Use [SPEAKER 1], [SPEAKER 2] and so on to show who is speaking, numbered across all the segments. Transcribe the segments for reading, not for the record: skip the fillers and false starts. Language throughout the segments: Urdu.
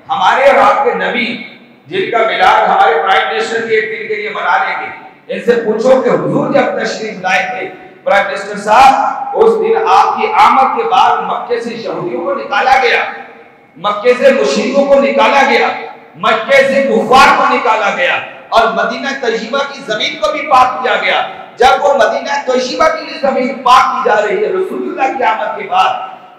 [SPEAKER 1] ہمارے اور آپ کے نبی جن کا میلاد ہمارے پرائم منسٹر کے ایک دن کے لیے منا لیں گے، ان سے پوچھو کہ حضور جب تشریف لائے تھے پرائم منسٹر صاحب، اس دن آپ کی آمد کے بعد مکے سے یہودیوں کو نکالا گیا، مکے سے مشرکوں کو نکالا گیا، مکے سے کفار کو نکالا گیا، اور مدینہ طیبہ کی زمین کو بھی پاک کیا گیا۔ جب وہ مدینہ طیبہ کی زمین پاک کی جا رہی ہے رسول اللہ کی آمد کے بعد،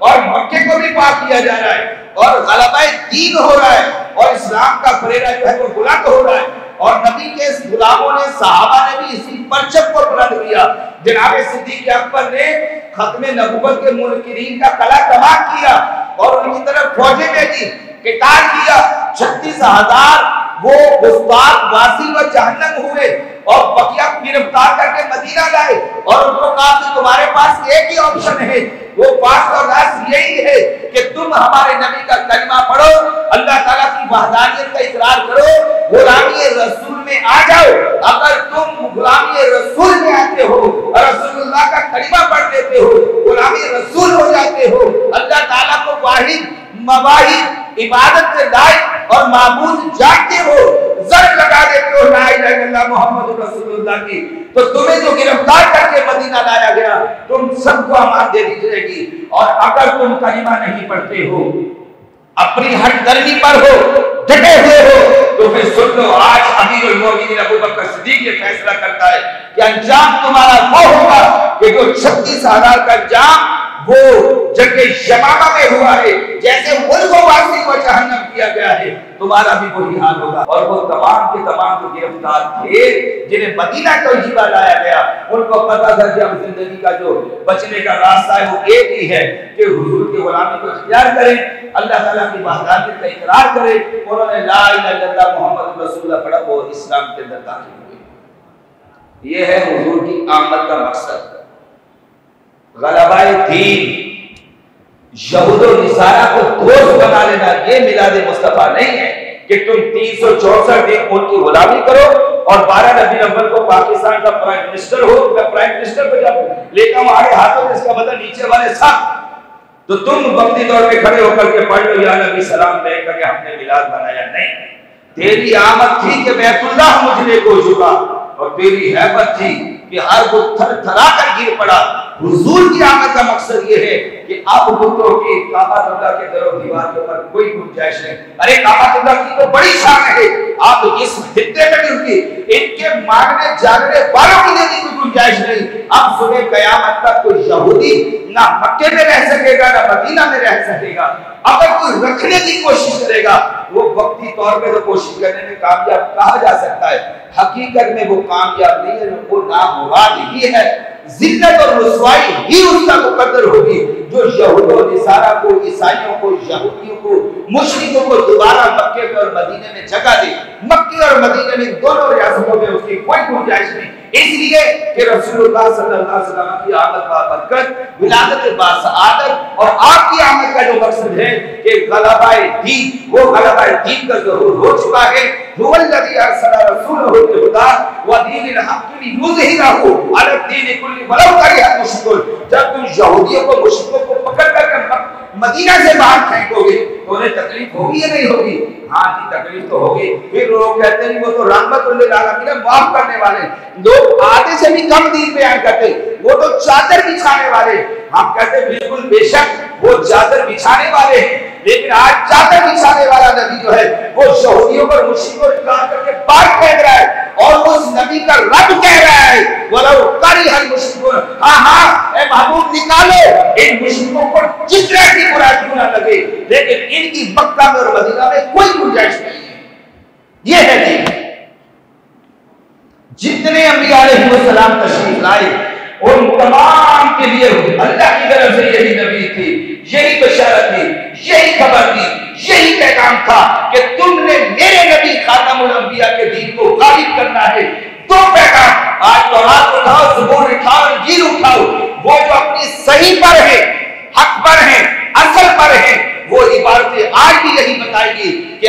[SPEAKER 1] اور مکے کو بھی پاک کیا جا رہا ہے، اور غلبہ دین ہو رہا ہے، اور اسلام کا فریضہ جو ہے وہ بلند ہو رہا ہے، اور نبی کے غلاموں نے، صحابہ نے بھی اسی پرچم کو بلند کیا۔ جناب صدیق اکبر نے ختم نبوت کے منکرین کا کلا تمام کیا اور ان کی طرف فوجیں بھیجی، قتال کیا، 36,000 وہ گستاخ واصل و جہنم ہوئے، اور بقیہ گرفتار کر کے مدینہ لائے، اور ان کو کہا کہ تمہارے پاس ایک ہی آپشن ہے، وہ پاس اور راست یہی ہے کہ تم ہمارے نبی کا کلمہ پڑھو، اللہ تعالیٰ کی وحدانیت کا اقرار کرو، غلامی رسول میں آ جاؤ۔ اگر تم غلامی رسول میں آتے ہو اور رسول اللہ کا کلمہ پڑھ دیتے ہو، غلامی رسول ہو جاتے ہو، اللہ تعالیٰ کو واحد مواحد عبادت سے لائق اور معبود جانتے ہو، زر لگا دیتے ہو لا الہ الا اللہ محمد رسول اللہ کی، تو تمہیں جو گرفتار کر کے مدینہ لایا گیا تم سب کو امان دے دی جائے گی۔ اور اگر تم کلمہ نہیں پڑھتے ہو، اپنی ہٹ درمی پر ہو، ڈٹے ہوئے ہو، تو پھر سن لو، آج امیر المومنین ابو بکر صدیق یہ فیصلہ کرتا ہے کہ انجام تمہارا وہ ہوگا کہ جو 36,000 کا انجام وہ جنگ یمامہ میں ہوا ہے، جیسے ملک و واسی کو جہنم کیا گیا ہے، تمہارا بھی وہی حال ہوگا۔ اور وہ تمام کے تمام جو گرفتار تھے جنہیں مدینہ طیبہ لایا گیا، ان کو پتہ تھا کہ اب زندگی کا جو بچنے کا راستہ ہے وہ ایک ہی ہے کہ حضور کی غلامی کو اختیار کریں، اللہ تعالیٰ کی وحدانیت کا اقرار کریں۔ انہوں نے لا الہ الا اللہ محمد رسول اللہ پڑھا، وہ اسلام کے اندر داخل ہوئے۔ یہ ہے حضور کی آمد کا مقصد، غلبہ دین، یہود و نصارہ کو دوست بنا لینا۔ یہ میلاد مصطفیٰ نہیں ہے کہ تم 364 دن ان کی غلامی کرو اور 12 ربیع الاول کو پاکستان کا پرائم منسٹر ہو، پرائم منسٹر کو جب لے کر ہمارے ہاتھوں میں اس کا بدل نیچے والے سب، تو تم وقتی طور پہ کھڑے ہو کر کے پڑھ لو یا نبی سلام دے کر کے ہم نے میلاد بنایا۔ نہیں، تیری آمد تھی کہ بیت اللہ مجھے کو جھکا، اور تیری حیبت تھی کہ ہر وہ تھر تھرا کر گر پڑا۔ حضور کی آمد کا مقصد یہ ہے کہ اب بتوں کی کعبہ اللہ کے در و دیوار کے اوپر کوئی گنجائش نہیں۔ ارے کعبہ اللہ کی تو بڑی شان ہے، آپ اس خطے میں بھی ان کے مانگنے جاگنے والوں کے لیے کوئی گنجائش نہیں۔ اب صبح قیامت تک کوئی یہودی نہ مکے میں رہ سکے گا نہ مدینہ میں رہ سکے گا۔ اگر کوئی رکھنے کی کوشش کرے گا وہ وقتی طور پہ تو کوشش کرنے میں کامیاب کہا جا سکتا ہے، حقیقت میں وہ کامیاب نہیں ہے، وہ نامراد ہی ہے۔ ذلت اور رسوائی ہی اس کا مقدر ہوگی جو یہود و نصارہ کو، عیسائیوں کو، یہودیوں کو، مشرکوں کو دوبارہ مکے میں اور مدینے میں جگہ دے۔ مکے اور مدینے میں دونوں ریاستوں میں اس کی کوئی گنجائش نہیں، اس لیے کہ رسول اللہ صلی اللہ علیہ وسلم کی آمد بابرکت، ولادت باسعادت، اور آپ کی آمد کا جو مقصد ہے کہ غلبہ دین، وہ غلبہ دین کا ظہور ہو چکا ہے۔ هو الذی ارسل رسولہ بالہدی ودین الحق لیظہرہ علی الدین کلہ ولو کرہ المشرکون۔ جب تم یہودیوں کو، مشرکوں کو پکڑ کر کے مدینہ سے باہر پھینکو گے تو انہیں تکلیف ہوگی یا نہیں ہوگی؟ ہاں جی تکلیف تو ہوگی۔ پھر لوگ کہتے ہیں وہ تو رحمت للعالمین، معاف کرنے والے۔ لوگ آدھے سے بھی کم دین بیان کرتے، وہ تو چادر بچھانے والے۔ ہم کہتے ہیں بالکل بے شک وہ چادر بچھانے والے ہیں، لیکن آج چادر بچھانے والا نبی جو ہے وہ یہودیوں پر مشرکوں کو نکال کر کے باہر پھینک رہا ہے، اور اس نبی کا رب کہہ رہا ہے وَلَوْ كَرِهَ الْمُشْرِكُونَ، ہاں ہاں اے محبوب نکالو ان مشرکوں کو جس طرح کی برائی کیوں نہ لگے، لیکن ان کی مکہ میں اور مدینہ میں کوئی گنجائش نہیں ہے۔ یہ ہے دین۔ جتنے انبیاء علیہ السلام تشریف لائے ان تمام کے لیے اللہ کی طرف سے یہی نبی تھی، یہی بشارت تھی، یہی خبر تھی، یہی پیغام تھا کہ تم نے میرے نبی خاتم الانبیاء کے دین کو غالب کرنا ہے۔ دو پیغام، آج تورات اٹھاؤ، زبور اٹھاؤ، انجیل اٹھاؤ، وہ جو اپنی صحیح پر ہے، حق پر ہے، اصل پر ہے، وہ عبارتیں آج بھی یہی بتائیں گی کہ